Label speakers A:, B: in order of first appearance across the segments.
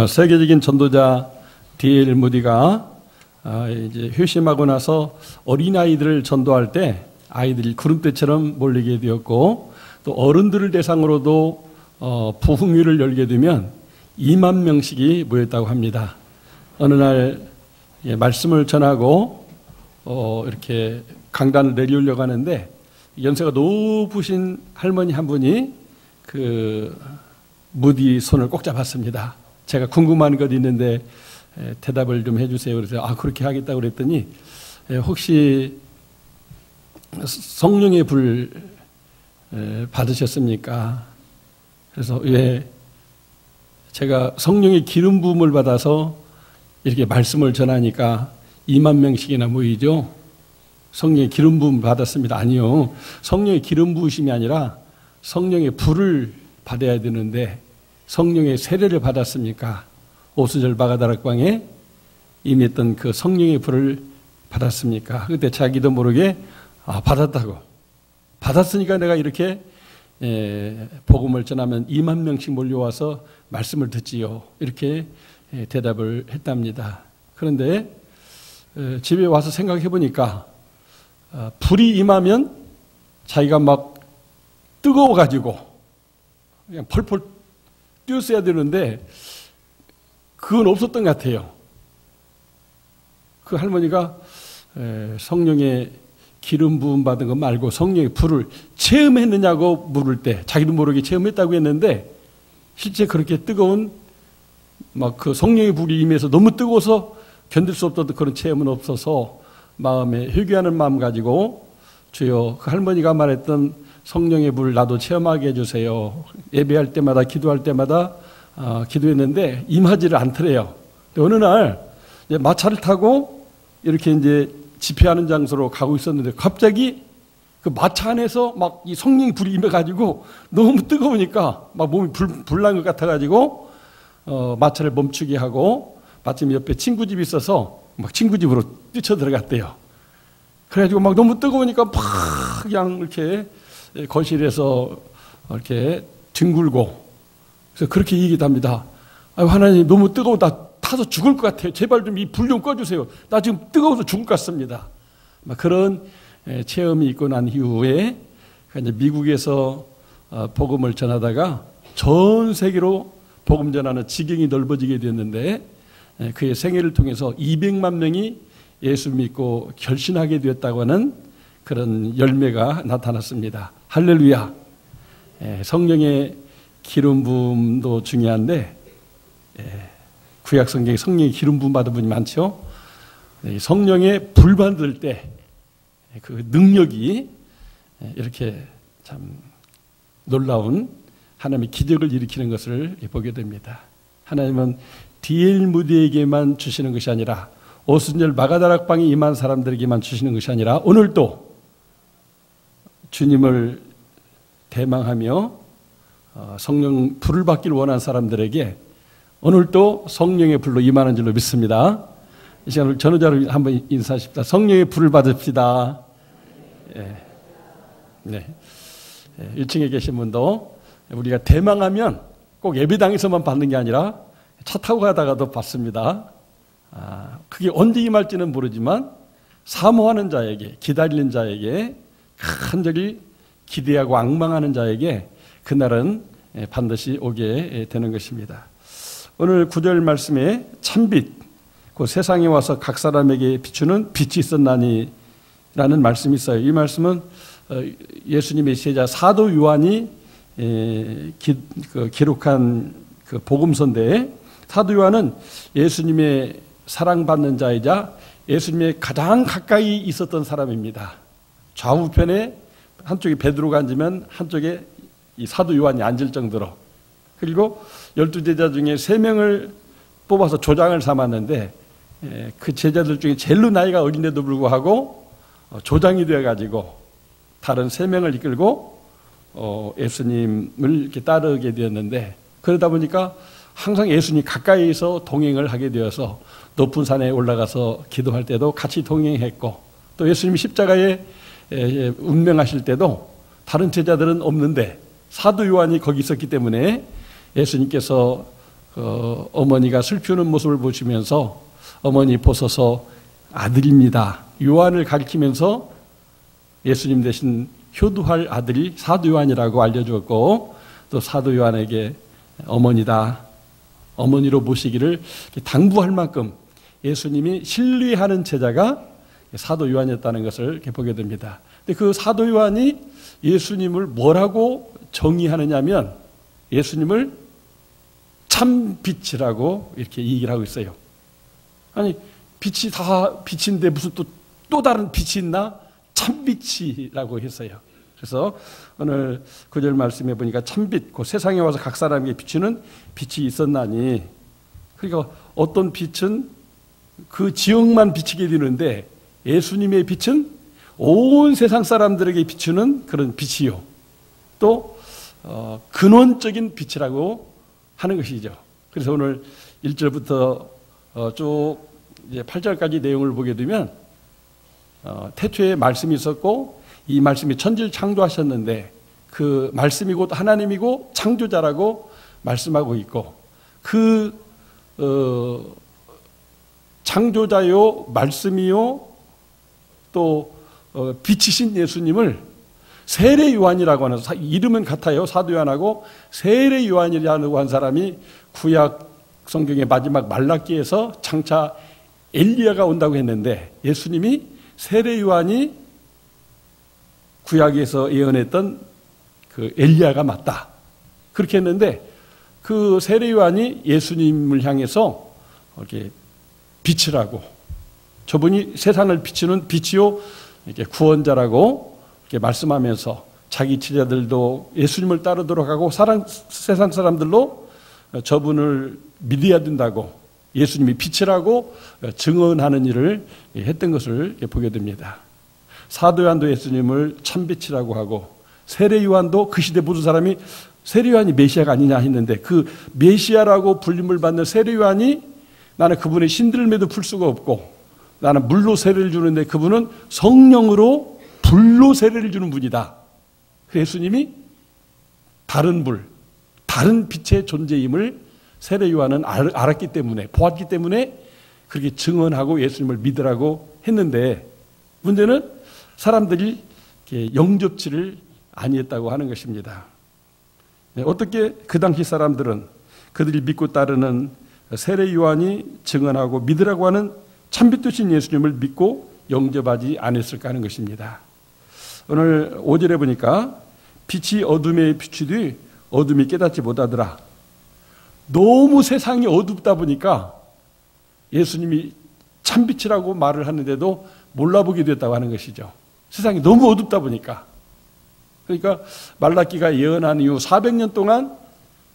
A: 세계적인 전도자 D.L. 무디가 이제 회심하고 나서 어린아이들을 전도할 때 아이들이 구름대처럼 몰리게 되었고, 또 어른들을 대상으로도 부흥회를 열게 되면 2만 명씩이 모였다고 합니다. 어느 날 말씀을 전하고 이렇게 강단을 내려오려고 하는데, 연세가 높으신 할머니 한 분이 그 무디 손을 꼭 잡았습니다. 제가 궁금한 것 있는데 대답을 좀 해주세요. 그래서 그렇게 하겠다고 그랬더니, 혹시 성령의 불 받으셨습니까? 그래서 제가 성령의 기름 부음을 받아서 이렇게 말씀을 전하니까 2만 명씩이나 모이죠. 성령의 기름 부음 받았습니다. 아니요, 성령의 기름 부으심이 아니라 성령의 불을 받아야 되는데 성령의 세례를 받았습니까? 오순절 마가다락방에 임했던 그 성령의 불을 받았습니까? 그때 자기도 모르게 받았다고. 받았으니까 내가 이렇게 복음을 전하면 2만 명씩 몰려와서 말씀을 듣지요. 이렇게 대답을 했답니다. 그런데 집에 와서 생각해 보니까 불이 임하면 자기가 막 뜨거워가지고 그냥 펄펄 뛰었어야 되는데 그건 없었던 것 같아요. 그 할머니가 성령의 기름 부음 받은 거 말고 성령의 불을 체험했느냐고 물을 때 자기도 모르게 체험했다고 했는데, 실제 그렇게 뜨거운 막 그 성령의 불이 임해서 너무 뜨거워서 견딜 수 없던 그런 체험은 없어서 마음에 회개하는 마음 가지고, 주여 그 할머니가 말했던 성령의 불 나도 체험하게 해주세요. 예배할 때마다 기도할 때마다 기도했는데 임하지를 않더래요. 어느 날 이제 마차를 타고 이렇게 이제 집회하는 장소로 가고 있었는데 갑자기 그 마차 안에서 막 이 성령의 불이 임해가지고 너무 뜨거우니까 막 몸이 불난 것 같아가지고 마차를 멈추게 하고, 마침 옆에 친구 집이 있어서 막 친구 집으로 뛰쳐 들어갔대요. 그래가지고 막 너무 뜨거우니까 막 그냥 이렇게 거실에서 이렇게 뒹굴고, 그래서 그렇게 얘기도 합니다. 하나님 너무 뜨거워, 나 타서 죽을 것 같아요. 제발 좀 이 불 좀 꺼주세요. 나 지금 뜨거워서 죽을 것 같습니다. 막 그런 체험이 있고 난 이후에 이제 미국에서 복음을 전하다가 전 세계로 복음 전하는 지경이 넓어지게 되었는데, 그의 생애를 통해서 200만 명이 예수 믿고 결신하게 되었다고 하는 그런 열매가 나타났습니다. 할렐루야. 성령의 기름 부음도 중요한데, 구약 성경에 성령의 기름 부음 받은 분이 많죠. 성령의 불 받을 때 그 능력이 이렇게 참 놀라운 하나님의 기적을 일으키는 것을 보게 됩니다. 하나님은 D.L. 무디에게만 주시는 것이 아니라 오순절 마가다락방에 임한 사람들에게만 주시는 것이 아니라 오늘도 주님을 대망하며 성령 불을 받기를 원하는 사람들에게 오늘도 성령의 불로 임하는 줄로 믿습니다. 이 시간을 전우자로 한번 인사하십시다. 성령의 불을 받읍시다. 네. 1층에 계신 분도 우리가 대망하면 꼭 예배당에서만 받는 게 아니라 차 타고 가다가도 받습니다. 그게 언제 임할지는 모르지만 사모하는 자에게, 기다리는 자에게, 간절히 기대하고 앙망하는 자에게 그날은 반드시 오게 되는 것입니다. 오늘 9절 말씀에 참빛, 그 세상에 와서 각 사람에게 비추는 빛이 있었나니 라는 말씀이 있어요. 이 말씀은 예수님의 제자 사도 요한이 기록한 그 복음서인데, 사도 요한은 예수님의 사랑받는 자이자 예수님의 가장 가까이 있었던 사람입니다. 좌우편에 한쪽에 베드로가 앉으면 한쪽에 이 사도 요한이 앉을 정도로, 그리고 12제자 중에 3명을 뽑아서 조장을 삼았는데 그 제자들 중에 제일로 나이가 어린데도 불구하고 조장이 되어가지고 다른 3명을 이끌고 예수님을 이렇게 따르게 되었는데, 그러다 보니까 항상 예수님 가까이서 동행을 하게 되어서 높은 산에 올라가서 기도할 때도 같이 동행했고, 또 예수님이 십자가에 운명하실 때도 다른 제자들은 없는데 사도 요한이 거기 있었기 때문에 예수님께서 어머니가 슬피 우는 모습을 보시면서 어머니 보소서 아들입니다. 요한을 가리키면서 예수님 대신 효도할 아들이 사도 요한이라고 알려주었고, 또 사도 요한에게 어머니다, 어머니로 모시기를 당부할 만큼 예수님이 신뢰하는 제자가 사도 요한이었다는 것을 이렇게 보게 됩니다. 근데 그 사도 요한이 예수님을 뭐라고 정의하느냐면 예수님을 참빛이라고 이렇게 얘기를 하고 있어요. 아니, 빛이 다 빛인데 무슨 또 다른 빛이 있나? 참빛이라고 했어요. 그래서 오늘 9절 말씀해 보니까 참빛, 그 세상에 와서 각 사람에게 비추는 빛이 있었나니, 그러니까 어떤 빛은 그 지역만 비치게 되는데 예수님의 빛은 온 세상 사람들에게 비추는 그런 빛이요. 또 근원적인 빛이라고 하는 것이죠. 그래서 오늘 1절부터 쭉 이제 8절까지 내용을 보게 되면 태초에 말씀이 있었고 이 말씀이 천지를 창조하셨는데 그 말씀이 곧 하나님이고 창조자라고 말씀하고 있고, 그 창조자요 말씀이요 또 빛이신 예수님을 세례 요한이라고 하는, 이름은 같아요. 사도 요한하고 세례 요한이라고 한 사람이 구약 성경의 마지막 말라기에서 장차 엘리야가 온다고 했는데, 예수님이 세례 요한이 구약에서 예언했던 그 엘리야가 맞다, 그렇게 했는데, 그 세례 요한이 예수님을 향해서 이렇게 빛이라고, 저분이 세상을 비추는 빛이요 이렇게 구원자라고 이렇게 말씀하면서 자기 제자들도 예수님을 따르도록 하고 세상 사람들로 저분을 믿어야 된다고, 예수님이 빛이라고 증언하는 일을 했던 것을 보게 됩니다. 사도 요한도 예수님을 참빛이라고 하고, 세례 요한도 그 시대 모든 사람이 세례 요한이 메시아가 아니냐 했는데, 그 메시아라고 불림을 받는 세례 요한이 나는 그분의 신들매도 풀 수가 없고, 나는 물로 세례를 주는데 그분은 성령으로 불로 세례를 주는 분이다. 예수님이 다른 불, 다른 빛의 존재임을 세례 요한은 알았기 때문에, 보았기 때문에 그렇게 증언하고 예수님을 믿으라고 했는데, 문제는 사람들이 영접치를 아니했다고 하는 것입니다. 어떻게 그 당시 사람들은 그들이 믿고 따르는 세례 요한이 증언하고 믿으라고 하는 참빛 되신 예수님을 믿고 영접하지 않았을까 하는 것입니다. 오늘 5절에 보니까 빛이 어둠에 비추되 어둠이 깨닫지 못하더라. 너무 세상이 어둡다 보니까 예수님이 참빛이라고 말을 하는데도 몰라보게 됐다고 하는 것이죠. 세상이 너무 어둡다 보니까. 그러니까 말라기가 예언한 이후 400년 동안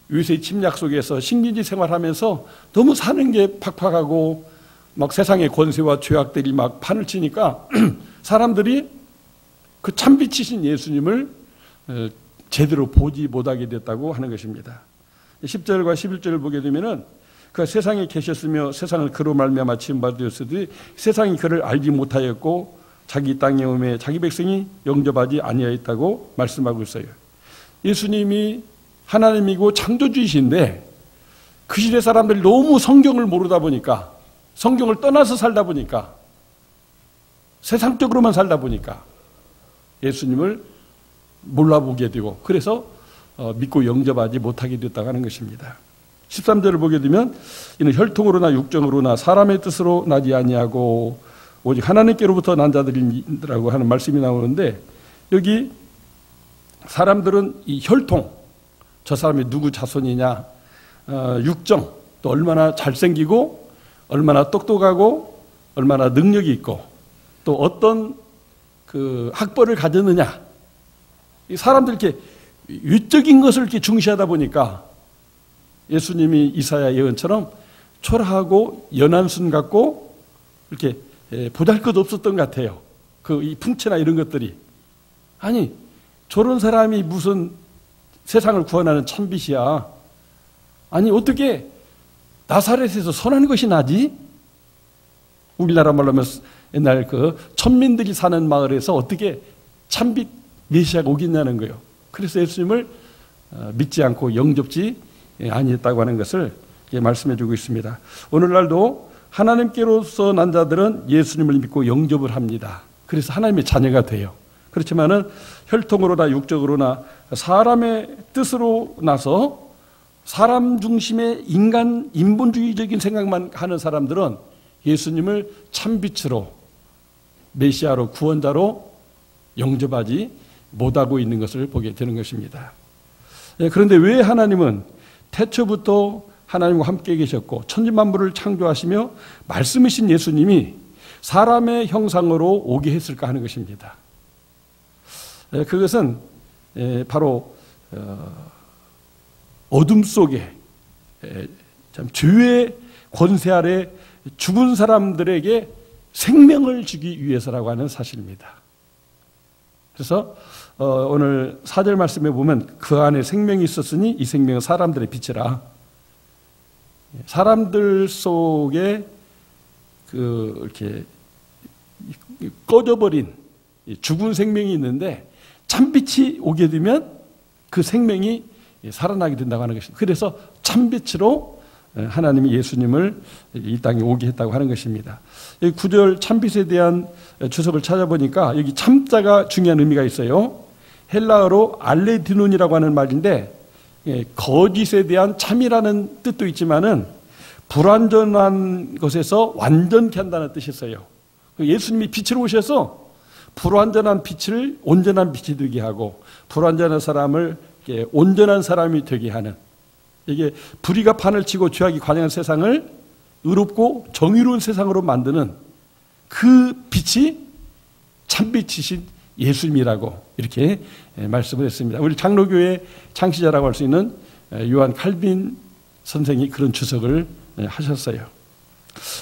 A: 유세의 침략 속에서 식민지 생활하면서 너무 사는 게 팍팍하고 막 세상의 권세와 죄악들이 막 판을 치니까 사람들이 그 참빛이신 예수님을 제대로 보지 못하게 됐다고 하는 것입니다. 10절과 11절을 보게 되면은 그 세상에 계셨으며 세상을 그로 말미암아 지은 바 되었으되 세상이 그를 알지 못하였고 자기 땅에 오매 자기 백성이 영접하지 아니하였다고 말씀하고 있어요. 예수님이 하나님이고 창조주이신데 그 시대 사람들이 너무 성경을 모르다 보니까, 성경을 떠나서 살다 보니까, 세상적으로만 살다 보니까 예수님을 몰라보게 되고, 그래서 믿고 영접하지 못하게 됐다고 하는 것입니다. 13절을 보게 되면 이는 혈통으로나 육정으로나 사람의 뜻으로 나지 아니하고 오직 하나님께로부터 난 자들이라고 하는 말씀이 나오는데, 여기 사람들은 이 혈통, 저 사람이 누구 자손이냐, 육정, 또 얼마나 잘생기고 얼마나 똑똑하고 얼마나 능력이 있고 또 어떤 그 학벌을 가졌느냐, 이 사람들 이렇게 외적인 것을 이렇게 중시하다 보니까 예수님이 이사야 예언처럼 초라하고 연한순 같고 이렇게 보잘것 없었던 것 같아요. 그 이 풍채나 이런 것들이, 아니 저런 사람이 무슨 세상을 구원하는 참빛이야. 아니 어떻게 나사렛에서 선한 것이 나지? 우리나라 말로 하면 옛날 그 천민들이 사는 마을에서 어떻게 참빛 메시아가 오겠냐는 거예요. 그래서 예수님을 믿지 않고 영접지 아니했다고 하는 것을 말씀해 주고 있습니다. 오늘날도 하나님께로서 난 자들은 예수님을 믿고 영접을 합니다. 그래서 하나님의 자녀가 돼요. 그렇지만은 혈통으로나 육적으로나 사람의 뜻으로 나서 사람 중심의 인본주의적인 생각만 하는 사람들은 예수님을 참빛으로, 메시아로, 구원자로 영접하지 못하고 있는 것을 보게 되는 것입니다. 그런데 왜 하나님은 태초부터 하나님과 함께 계셨고 천지만물을 창조하시며 말씀이신 예수님이 사람의 형상으로 오게 했을까 하는 것입니다. 그것은 바로 어둠 속에 죄의 권세 아래 죽은 사람들에게 생명을 주기 위해서라고 하는 사실입니다. 그래서 오늘 4절 말씀에 보면 그 안에 생명이 있었으니 이 생명은 사람들의 빛이라. 사람들 속에 이렇게 꺼져버린 죽은 생명이 있는데 참빛이 오게 되면 그 생명이 살아나게 된다고 하는 것입니다. 그래서 참빛으로 하나님이 예수님을 이 땅에 오게 했다고 하는 것입니다. 9절 참빛에 대한 주석을 찾아보니까 여기 참자가 중요한 의미가 있어요. 헬라어로 알레디논이라고 하는 말인데 거짓에 대한 참이라는 뜻도 있지만은 불완전한 것에서 완전케 한다는 뜻이 있어요. 예수님이 빛으로 오셔서 불완전한 빛을 온전한 빛이 되게 하고 불완전한 사람을 온전한 사람이 되게 하는, 이게 불의가 판을 치고 죄악이 관영한 세상을 의롭고 정의로운 세상으로 만드는 그 빛이 참빛이신 예수님이라고 이렇게 말씀을 했습니다. 우리 장로교회 창시자라고 할 수 있는 요한 칼빈 선생이 그런 주석을 하셨어요.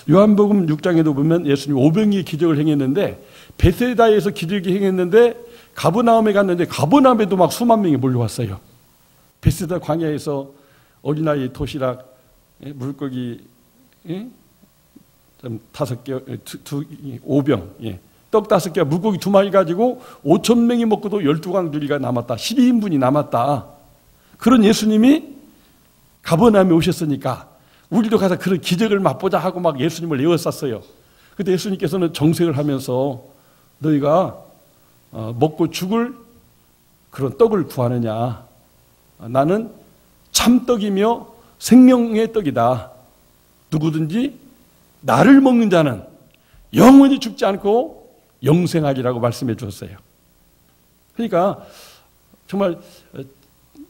A: 요한복음 6장에도 보면 예수님 오병이의 기적을 행했는데 베세다에서 기적을 행했는데 가버나움에 갔는데 가버나움에도 막 수만 명이 몰려왔어요. 베세다 광야에서 어린아이 도시락, 물고기 5개, 5병, 떡 5개, 물고기 2마리 가지고 5,000명이 먹고도 12광주리가 남았다. 12인분이 남았다. 그런 예수님이 가버나움에 오셨으니까 우리도 가서 그런 기적을 맛보자 하고 막 예수님을 에워쌌어요. 그때 예수님께서는 정색을 하면서 너희가 먹고 죽을 그런 떡을 구하느냐. 나는 참떡이며 생명의 떡이다. 누구든지 나를 먹는 자는 영원히 죽지 않고 영생하리라고 말씀해 주었어요. 그러니까 정말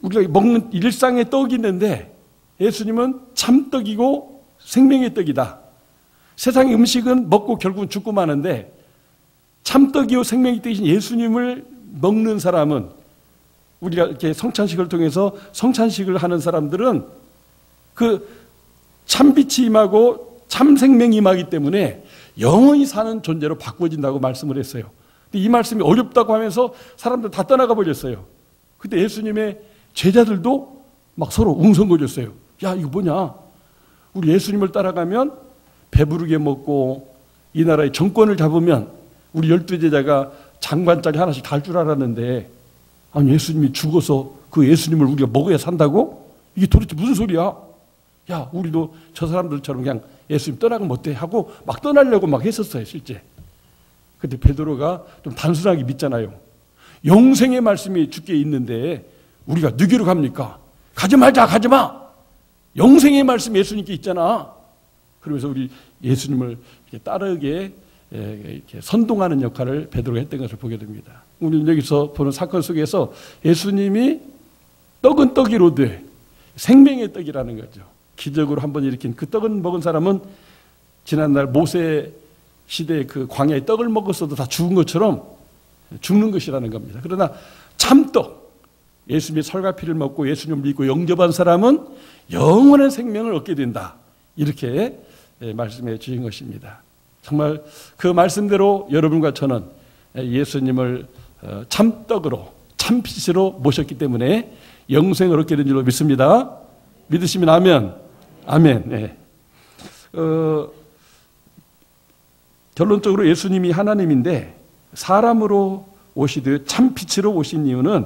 A: 우리가 먹는 일상의 떡이 있는데 예수님은 참떡이고 생명의 떡이다. 세상의 음식은 먹고 결국은 죽고 마는데 참떡이요 생명의 떡이신 예수님을 먹는 사람은, 우리가 이렇게 성찬식을 통해서 성찬식을 하는 사람들은 그 참빛이 임하고 참생명이 임하기 때문에 영원히 사는 존재로 바꿔진다고 말씀을 했어요. 근데 이 말씀이 어렵다고 하면서 사람들 다 떠나가 버렸어요. 그때 예수님의 제자들도 막 서로 웅성거렸어요. 야, 이거 뭐냐? 우리 예수님을 따라가면 배부르게 먹고 이 나라의 정권을 잡으면 우리 12제자가 장관짜리 하나씩 달 줄 알았는데, 아니 예수님이 죽어서 그 예수님을 우리가 먹어야 산다고? 이게 도대체 무슨 소리야? 야, 우리도 저 사람들처럼 그냥 예수님 떠나면 어때? 하고 막 떠나려고 막 했었어요, 실제. 근데 베드로가 좀 단순하게 믿잖아요. 영생의 말씀이 주께 있는데 우리가 누구로 갑니까? 가지 말자, 가지 마! 영생의 말씀 예수님께 있잖아. 그러면서 우리 예수님을 따르게 이렇게 선동하는 역할을 베드로가 했던 것을 보게 됩니다. 우리는 여기서 보는 사건 속에서 예수님이 떡은 떡이로되 생명의 떡이라는 거죠. 기적으로 한번 일으킨 그 떡은 먹은 사람은 지난날 모세 시대의 그 광야의 떡을 먹었어도 다 죽은 것처럼 죽는 것이라는 겁니다. 그러나 참떡, 예수님의 살과 피를 먹고 예수님을 믿고 영접한 사람은 영원한 생명을 얻게 된다. 이렇게 말씀해 주신 것입니다. 정말 그 말씀대로 여러분과 저는 예수님을 참떡으로 참빛으로 모셨기 때문에 영생을 얻게 된 줄로 믿습니다. 믿으시면 아멘. 아멘. 네. 결론적으로 예수님이 하나님인데 사람으로 오시되 참빛으로 오신 이유는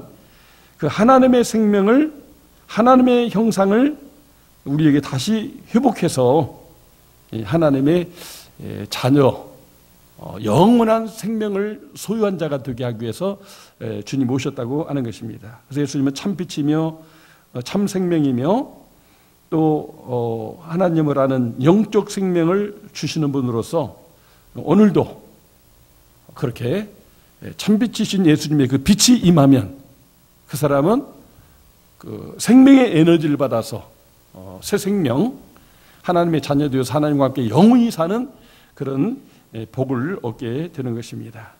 A: 그 하나님의 생명을, 하나님의 형상을 우리에게 다시 회복해서 하나님의 자녀, 영원한 생명을 소유한 자가 되게 하기 위해서 주님 오셨다고 하는 것입니다. 그래서 예수님은 참빛이며 참 생명이며 또 하나님을 아는 영적 생명을 주시는 분으로서 오늘도 그렇게 참빛이신 예수님의 그 빛이 임하면 그 사람은 그 생명의 에너지를 받아서 새 생명, 하나님의 자녀 되어서 하나님과 함께 영원히 사는 그런 복을 얻게 되는 것입니다.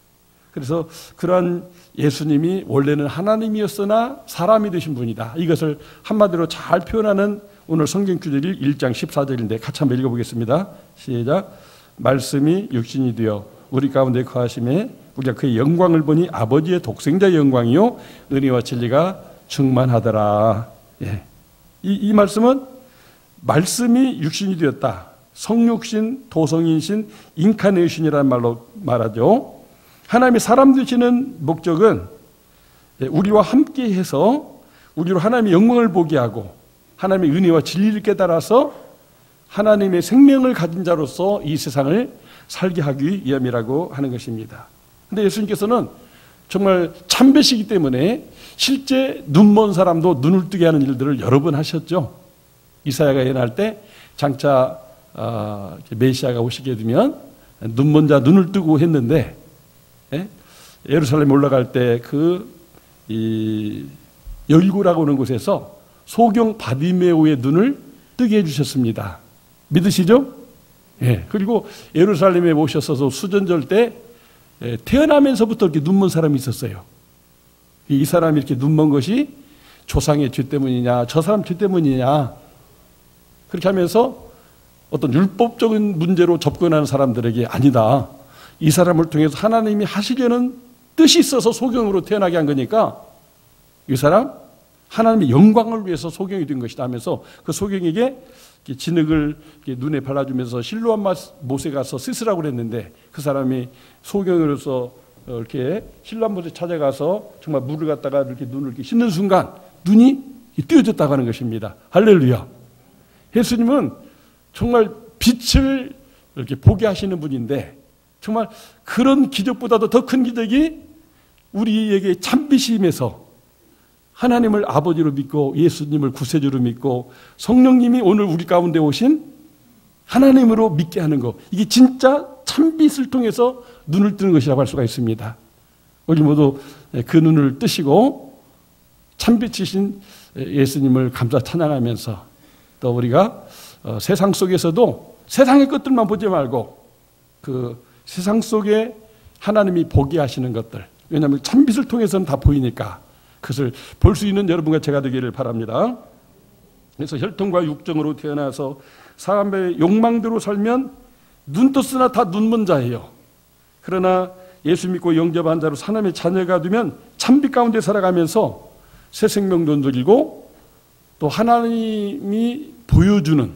A: 그래서 그러한 예수님이 원래는 하나님이었으나 사람이 되신 분이다. 이것을 한마디로 잘 표현하는 오늘 성경 구절이 1장 14절인데 같이 한번 읽어보겠습니다. 시작. 말씀이 육신이 되어 우리 가운데 거하심에 우리가 그의 영광을 보니 아버지의 독생자의 영광이요 은혜와 진리가 충만하더라. 예. 이 말씀은 말씀이 육신이 되었다. 성육신, 도성인신, 인카네이션이라는 말로 말하죠. 하나님이 사람 되시는 목적은 우리와 함께해서 우리로 하나님의 영광을 보게 하고 하나님의 은혜와 진리를 깨달아서 하나님의 생명을 가진 자로서 이 세상을 살게 하기 위함이라고 하는 것입니다. 그런데 예수님께서는 정말 참배시기 때문에 실제 눈먼 사람도 눈을 뜨게 하는 일들을 여러 번 하셨죠. 이사야가 예언할 때 장차 메시아가 오시게 되면 눈먼 자 눈을 뜨고 했는데 예루살렘에 올라갈 때 여리고라고 하는 곳에서 소경 바디메오의 눈을 뜨게 해주셨습니다. 믿으시죠? 예. 그리고 예루살렘에 오셔서 수전절 때 태어나면서부터 이렇게 눈먼 사람이 있었어요. 이 사람이 이렇게 눈먼 것이 조상의 죄 때문이냐, 저 사람 죄 때문이냐, 그렇게 하면서 어떤 율법적인 문제로 접근하는 사람들에게 아니다. 이 사람을 통해서 하나님이 하시려는 뜻이 있어서 소경으로 태어나게 한 거니까 이 사람 하나님의 영광을 위해서 소경이 된 것이다 하면서 그 소경에게 진흙을 눈에 발라주면서 실로암 못에 가서 씻으라고 그랬는데 그 사람이 소경으로서 이렇게 실로암 못에 찾아가서 정말 물을 갖다가 이렇게 눈을 이렇게 씻는 순간 눈이 띄어졌다고 하는 것입니다. 할렐루야. 예수님은 정말 빛을 이렇게 보게 하시는 분인데 정말 그런 기적보다도 더 큰 기적이 우리에게 참빛임에서 하나님을 아버지로 믿고 예수님을 구세주로 믿고 성령님이 오늘 우리 가운데 오신 하나님으로 믿게 하는 것, 이게 진짜 참빛을 통해서 눈을 뜨는 것이라고 할 수가 있습니다. 우리 모두 그 눈을 뜨시고 참빛이신 예수님을 감사 찬양하면서 또 우리가 세상 속에서도 세상의 것들만 보지 말고 그 세상 속에 하나님이 보게 하시는 것들, 왜냐하면 참빛을 통해서는 다 보이니까 그것을 볼 수 있는 여러분과 제가 되기를 바랍니다. 그래서 혈통과 육정으로 태어나서 사람의 욕망대로 살면 눈 떴으나 다 눈먼 자예요. 그러나 예수 믿고 영접한 자로 하나님의 자녀가 되면 참빛 가운데 살아가면서 새 생명도 누리고 또 하나님이 보여주는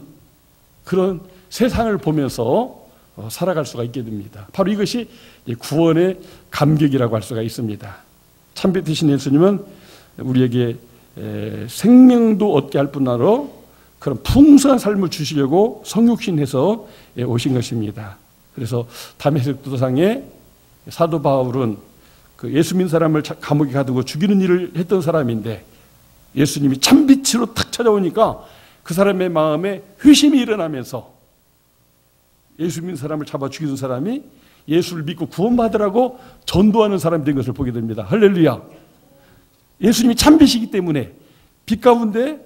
A: 그런 세상을 보면서 살아갈 수가 있게 됩니다. 바로 이것이 구원의 감격이라고 할 수가 있습니다. 참빛 되신 예수님은 우리에게 생명도 얻게 할 뿐더러 그런 풍성한 삶을 주시려고 성육신해서 오신 것입니다. 그래서 다메섹 도상에 사도 바울은 그 예수 믿는 사람을 감옥에 가두고 죽이는 일을 했던 사람인데 예수님이 참빛으로 탁 찾아오니까 그 사람의 마음에 회심이 일어나면서 예수 믿는 사람을 잡아 죽이던 사람이 예수를 믿고 구원받으라고 전도하는 사람이 된 것을 보게 됩니다. 할렐루야. 예수님이 참빛이기 때문에 빛 가운데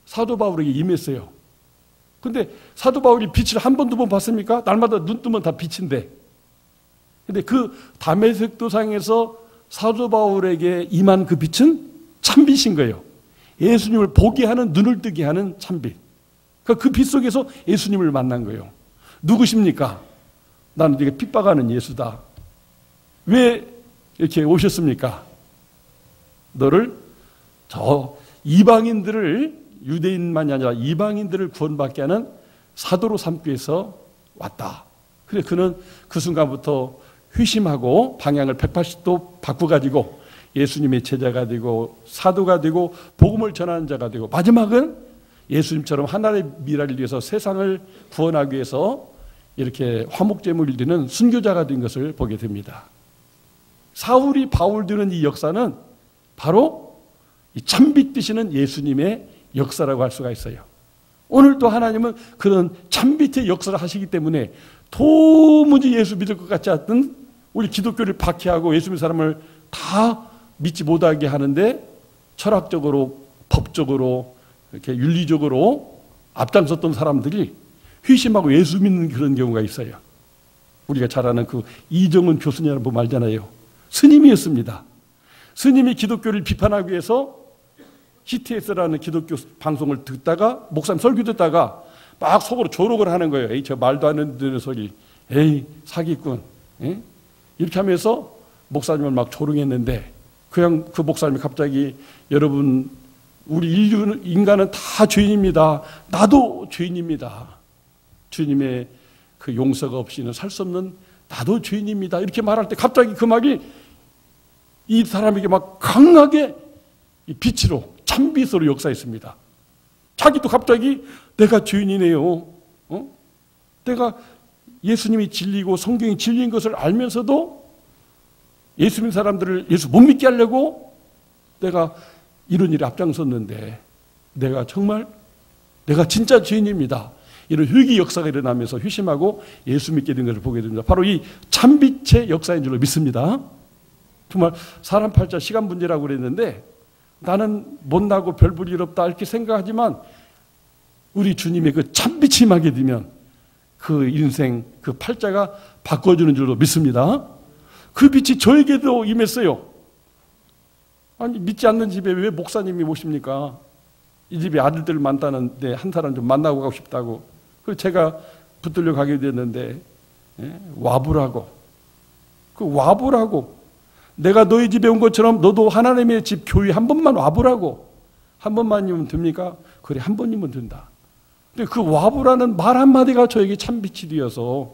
A: 사도 바울에게 임했어요. 그런데 사도 바울이 빛을 한 번, 두 번 봤습니까? 날마다 눈 뜨면 다 빛인데. 근데 그 다메섹 도상에서 사도 바울에게 임한 그 빛은 참빛인 거예요. 예수님을 보게 하는, 눈을 뜨게 하는 참빛. 그 빛 속에서 예수님을 만난 거예요. 누구십니까? 나는 네가 핍박하는 예수다. 왜 이렇게 오셨습니까? 너를 저 이방인들을, 유대인만이 아니라 이방인들을 구원받게 하는 사도로 삼기 위해서 왔다. 그래 그는 그 순간부터 회심하고 방향을 180도 바꿔가지고 예수님의 제자가 되고 사도가 되고 복음을 전하는 자가 되고 마지막은 예수님처럼 하나님의 미래를 위해서 세상을 구원하기 위해서 이렇게 화목제물을 드리는 순교자가 된 것을 보게 됩니다. 사울이 바울 드는 이 역사는 바로 이 참빛 드시는 예수님의 역사라고 할 수가 있어요. 오늘도 하나님은 그런 참빛의 역사를 하시기 때문에 도무지 예수 믿을 것 같지 않던 우리 기독교를 박해하고 예수 믿는 사람을 다 믿지 못하게 하는데 철학적으로, 법적으로, 이렇게 윤리적으로 앞장섰던 사람들이 회심하고 예수 믿는 그런 경우가 있어요. 우리가 잘 아는 그 이정은 교수님이라고 말잖아요. 스님이었습니다. 스님이 기독교를 비판하기 위해서 CTS라는 기독교 방송을 듣다가 목사님 설교 듣다가 막 속으로 조롱을 하는 거예요. 에이, 저 말도 안 되는 소리. 에이, 사기꾼. 에? 이렇게 하면서 목사님을 막 조롱했는데 그냥 그 목사님이 갑자기 여러분 우리 인간은 다 죄인입니다. 나도 죄인입니다. 주님의 그 용서가 없이는 살 수 없는 나도 죄인입니다. 이렇게 말할 때 갑자기 그 말이 이 사람에게 막 강하게 빛으로 참빛으로 역사했습니다. 자기도 갑자기 내가 죄인이네요. 내가 예수님이 진리고 성경이 진리인 것을 알면서도 예수 믿는 사람들을 예수 못 믿게 하려고 내가 이런 일에 앞장섰는데 내가 진짜 죄인입니다. 이런 회개 역사가 일어나면서 회심하고 예수 믿게 된 것을 보게 됩니다. 바로 이 참빛의 역사인 줄로 믿습니다. 정말 사람 팔자 시간 문제라고 그랬는데 나는 못나고 별 볼 일 없다 이렇게 생각하지만 우리 주님의 그 참빛이 임하게 되면 그 인생, 그 팔자가 바꿔주는 줄로 믿습니다. 그 빛이 저에게도 임했어요. 아니 믿지 않는 집에 왜 목사님이 오십니까? 이 집에 아들들 많다는데 한 사람 좀 만나고 가고 싶다고. 그래서 제가 붙들려 가게 됐는데 와보라고. 그 와보라고. 내가 너희 집에 온 것처럼 너도 하나님의 집 교회 한 번만 와보라고. 한 번만이면 됩니까? 그래 한 번이면 된다. 근데 그 와보라는 말 한마디가 저에게 참빛이 되어서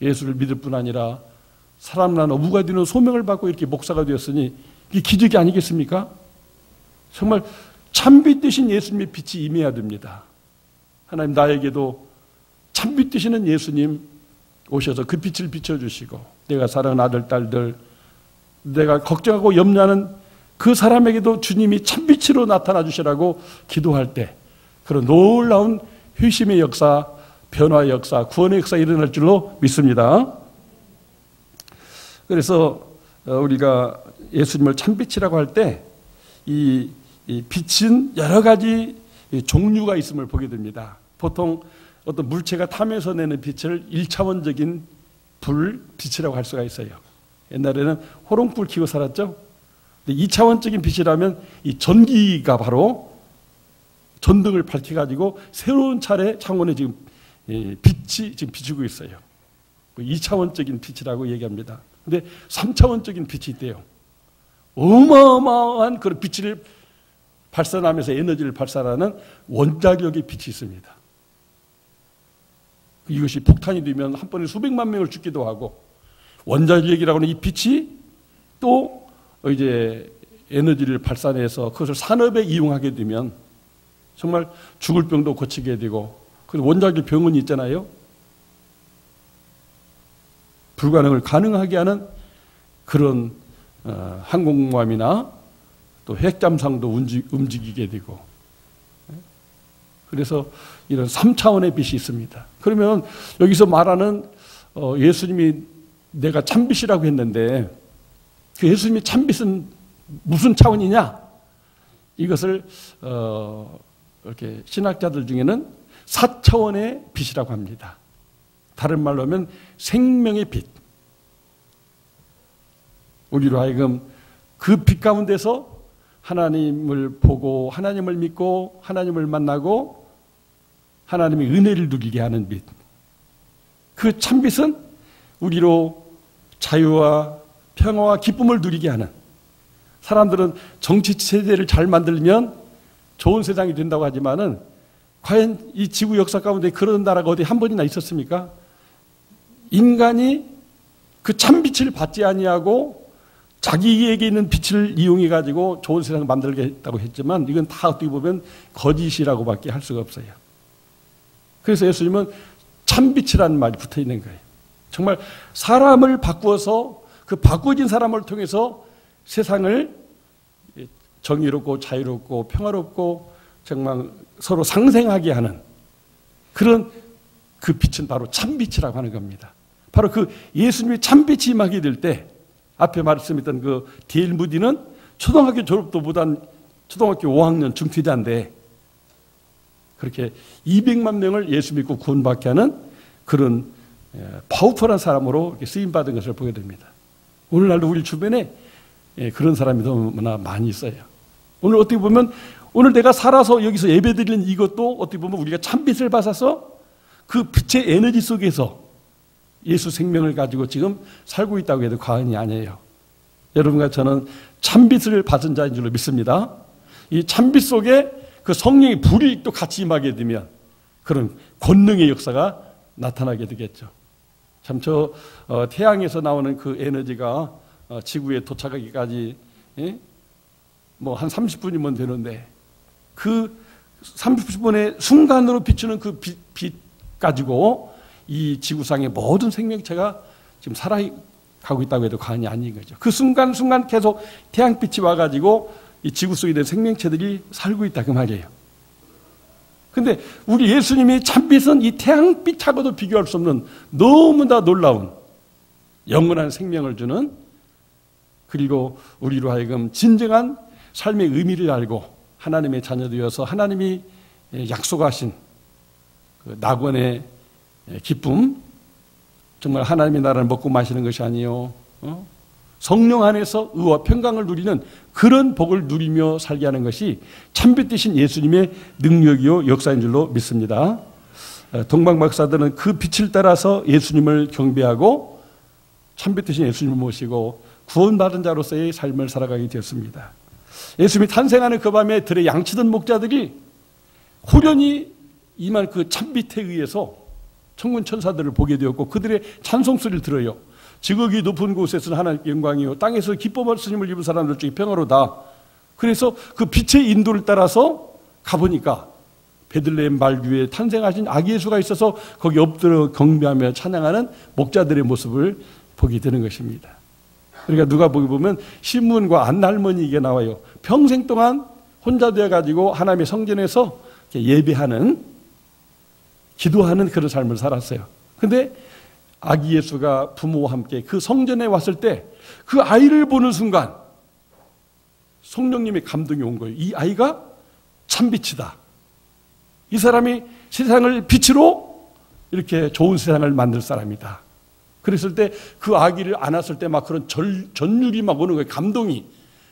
A: 예수를 믿을 뿐 아니라 사람 난 어부가 되는 소명을 받고 이렇게 목사가 되었으니 이게 기적이 아니겠습니까? 정말 참빛 되신 예수님의 빛이 임해야 됩니다. 하나님 나에게도 참빛 되시는 예수님 오셔서 그 빛을 비춰주시고 내가 사랑하는 아들, 딸들 내가 걱정하고 염려하는 그 사람에게도 주님이 참빛으로 나타나 주시라고 기도할 때 그런 놀라운 회심의 역사, 변화의 역사, 구원의 역사 일어날 줄로 믿습니다. 그래서 우리가 예수님을 참빛이라고 할 때 이 빛은 여러 가지 종류가 있음을 보게 됩니다. 보통 어떤 물체가 타면서 내는 빛을 1차원적인 빛이라고 할 수가 있어요. 옛날에는 호롱불 켜고 살았죠. 근데 2차원적인 빛이라면 이 전기가 바로 전등을 밝혀가지고 새로운 차원에 지금 빛이 지금 비추고 있어요. 2차원적인 빛이라고 얘기합니다. 근데 3차원적인 빛이 있대요. 어마어마한 그런 빛을 발산하면서 에너지를 발산하는 원자력의 빛이 있습니다. 이것이 폭탄이 되면 한 번에 수백만 명을 죽기도 하고 원자력이라고 하는 이 빛이 또 이제 에너지를 발산해서 그것을 산업에 이용하게 되면 정말 죽을 병도 고치게 되고 그리고 원자력 병원이 있잖아요. 불가능을 가능하게 하는 그런 항공모함이나 또 핵잠수함도 움직이게 되고 그래서 이런 3차원의 빛이 있습니다. 그러면 여기서 말하는 예수님이 내가 참빛이라고 했는데 그 예수님이 참빛은 무슨 차원이냐? 이것을 이렇게 신학자들 중에는 4차원의 빛이라고 합니다. 다른 말로 하면 생명의 빛. 우리로 하여금 그 빛 가운데서 하나님을 보고 하나님을 믿고 하나님을 만나고 하나님의 은혜를 누리게 하는 빛. 그 참빛은 우리로 자유와 평화와 기쁨을 누리게 하는 사람들은 정치 체제를 잘 만들면 좋은 세상이 된다고 하지만은 과연 이 지구 역사 가운데 그런 나라가 어디 한 번이나 있었습니까? 인간이 그 참빛을 받지 아니하고 자기에게 있는 빛을 이용해 가지고 좋은 세상을 만들겠다고 했지만 이건 다 어떻게 보면 거짓이라고밖에 할 수가 없어요. 그래서 예수님은 참빛이라는 말이 붙어 있는 거예요. 정말 사람을 바꾸어서 그 바꿔진 사람을 통해서 세상을 정의롭고 자유롭고 평화롭고 정말 서로 상생하게 하는 그런 그 빛은 바로 참빛이라고 하는 겁니다. 바로 그 예수님의 참빛이 임하게 될 때 앞에 말씀했던 그 D.L. 무디는 초등학교 졸업도 못한 초등학교 5학년 중퇴자인데 그렇게 200만 명을 예수 믿고 구원받게 하는 그런 파워풀한 사람으로 쓰임받은 것을 보게 됩니다. 오늘날도 우리 주변에 그런 사람이 너무나 많이 있어요. 오늘 어떻게 보면 오늘 내가 살아서 여기서 예배드리는 이것도 어떻게 보면 우리가 참빛을 받아서 그 빛의 에너지 속에서 예수 생명을 가지고 지금 살고 있다고 해도 과언이 아니에요. 여러분과 저는 참빛을 받은 자인 줄로 믿습니다. 이 참빛 속에 그 성령의 불이 또 같이 임하게 되면 그런 권능의 역사가 나타나게 되겠죠. 참 태양에서 나오는 그 에너지가 지구에 도착하기까지 뭐 한 30분이면 되는데 그 30분의 순간으로 비추는 그 빛 가지고 이 지구상의 모든 생명체가 지금 살아가고 있다고 해도 과언이 아닌 거죠. 그 순간순간 계속 태양빛이 와가지고 이 지구 속에 있는 생명체들이 살고 있다 그 말이에요. 근데 우리 예수님의 참빛은 이 태양빛하고도 비교할 수 없는 너무나 놀라운 영원한 생명을 주는 그리고 우리로 하여금 진정한 삶의 의미를 알고 하나님의 자녀되어서 하나님이 약속하신 그 낙원의 기쁨, 정말 하나님의 나라를 먹고 마시는 것이 아니요 성령 안에서 의와 평강을 누리는 그런 복을 누리며 살게 하는 것이 참빛 되신 예수님의 능력이요 역사인 줄로 믿습니다. 동방 박사들은 그 빛을 따라서 예수님을 경배하고 참빛 되신 예수님을 모시고 구원받은 자로서의 삶을 살아가게 되었습니다. 예수님이 탄생하는 그 밤에 들에 양치던 목자들이 호련히 임한 그 참빛에 의해서 천군 천사들을 보게 되었고 그들의 찬송 소리를 들어요. 지극히 높은 곳에서는 하나님께 영광이요 땅에서 기뻐 말씀을 입은 사람들 중에 평화로다. 그래서 그 빛의 인도를 따라서 가보니까 베들레헴 말귀에 탄생하신 아기 예수가 있어서 거기 엎드려 경배하며 찬양하는 목자들의 모습을 보게 되는 것입니다. 그러니까 누가 보기 보면 시므온과 안나 할머니 이게 나와요. 평생 동안 혼자 되어가지고 하나님의 성전에서 예배하는 기도하는 그런 삶을 살았어요. 근데 아기 예수가 부모와 함께 그 성전에 왔을 때 그 아이를 보는 순간 성령님의 감동이 온 거예요. 이 아이가 참빛이다. 이 사람이 세상을 빛으로 이렇게 좋은 세상을 만들 사람이다. 그랬을 때 그 아기를 안았을 때 막 그런 전율이 막 오는 거예요. 감동이.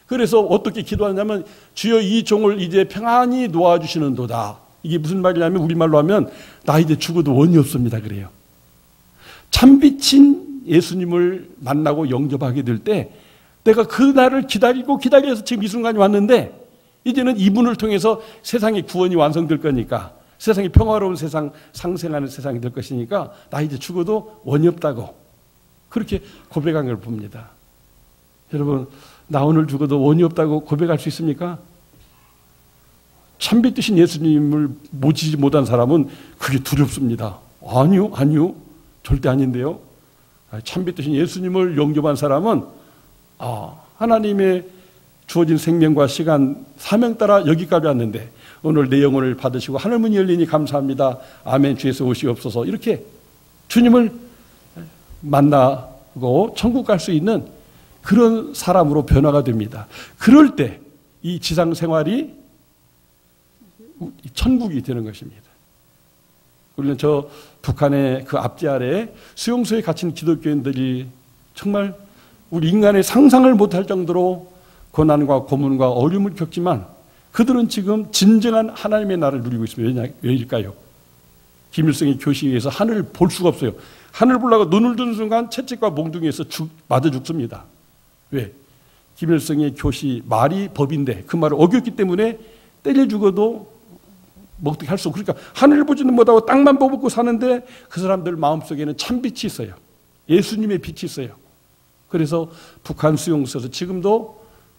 A: 그래서 어떻게 기도하냐면 주여 이 종을 이제 평안히 놓아주시는도다. 이게 무슨 말이냐면 우리말로 하면 나 이제 죽어도 원이 없습니다. 그래요. 참빛인 예수님을 만나고 영접하게 될 때 내가 그 날을 기다려서 지금 이 순간이 왔는데 이제는 이분을 통해서 세상의 구원이 완성될 거니까 세상이 평화로운 세상, 상생하는 세상이 될 것이니까 나 이제 죽어도 원이 없다고 그렇게 고백한 걸 봅니다. 여러분 나 오늘 죽어도 원이 없다고 고백할 수 있습니까? 참빛 되신 예수님을 모시지 못한 사람은 그게 두렵습니다. 아니요. 절대 아닌데요. 참빛 되신 예수님을 영접한 사람은 하나님의 주어진 생명과 시간, 사명 따라 여기까지 왔는데 오늘 내 영혼을 받으시고 하늘문이 열리니 감사합니다. 아멘 주에서 오시옵소서. 이렇게 주님을 만나고 천국 갈 수 있는 그런 사람으로 변화가 됩니다. 그럴 때 이 지상 생활이 천국이 되는 것입니다. 우리는 저 북한의 그 앞지 아래 수용소에 갇힌 기독교인들이 정말 우리 인간의 상상을 못할 정도로 고난과 고문과 어려움을 겪지만 그들은 지금 진정한 하나님의 나라를 누리고 있습니다. 왜일까요? 김일성의 교시에 의해서 하늘을 볼 수가 없어요. 하늘 보려고 눈을 뜨는 순간 채찍과 몽둥이에서 맞아 죽습니다. 왜? 김일성의 교시 말이 법인데 그 말을 어겼기 때문에 때려 죽어도 어떻게 할 수 없고 그러니까 하늘을 보지는 못하고 땅만 보고 사는데 그 사람들 마음속에는 참빛이 있어요. 예수님의 빛이 있어요. 그래서 북한 수용소에서 지금도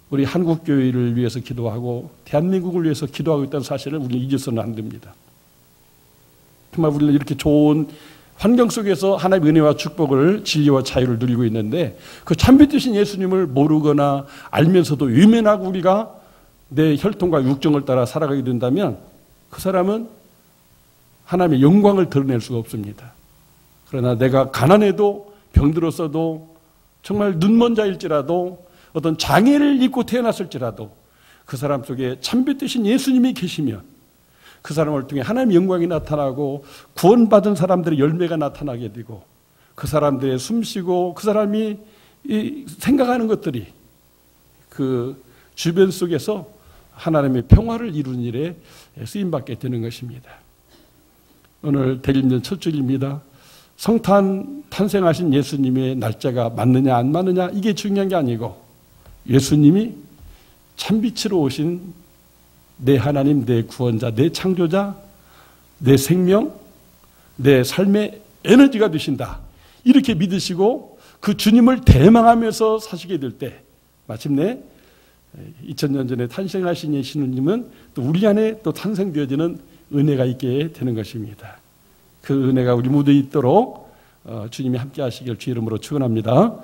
A: 우리 한국 교회를 위해서 기도하고 대한민국을 위해서 기도하고 있다는 사실을 우리는 잊어서는 안 됩니다. 정말 우리는 이렇게 좋은 환경 속에서 하나님의 은혜와 축복을 진리와 자유를 누리고 있는데 그 참빛이신 예수님을 모르거나 알면서도 외면하고 우리가 내 혈통과 육정을 따라 살아가게 된다면 그 사람은 하나님의 영광을 드러낼 수가 없습니다. 그러나 내가 가난해도 병들었어도 정말 눈먼 자일지라도 어떤 장애를 입고 태어났을지라도 그 사람 속에 참빛 되신 예수님이 계시면 그 사람을 통해 하나님의 영광이 나타나고 구원받은 사람들의 열매가 나타나게 되고 그 사람들의 숨쉬고 그 사람이 생각하는 것들이 그 주변 속에서 하나님의 평화를 이루는 일에 쓰임받게 되는 것입니다. 오늘 대림절 첫 주일입니다. 성탄 탄생하신 예수님의 날짜가 맞느냐 안 맞느냐 이게 중요한 게 아니고 예수님이 참빛으로 오신 내 하나님, 내 구원자, 내 창조자, 내 생명, 내 삶의 에너지가 되신다. 이렇게 믿으시고 그 주님을 대망하면서 사시게 될 때 마침내 2000년 전에 탄생하신 예수님은 또 우리 안에 또 탄생되어지는 은혜가 있게 되는 것입니다. 그 은혜가 우리 모두에 있도록 주님이 함께 하시길 주 이름으로 축원합니다.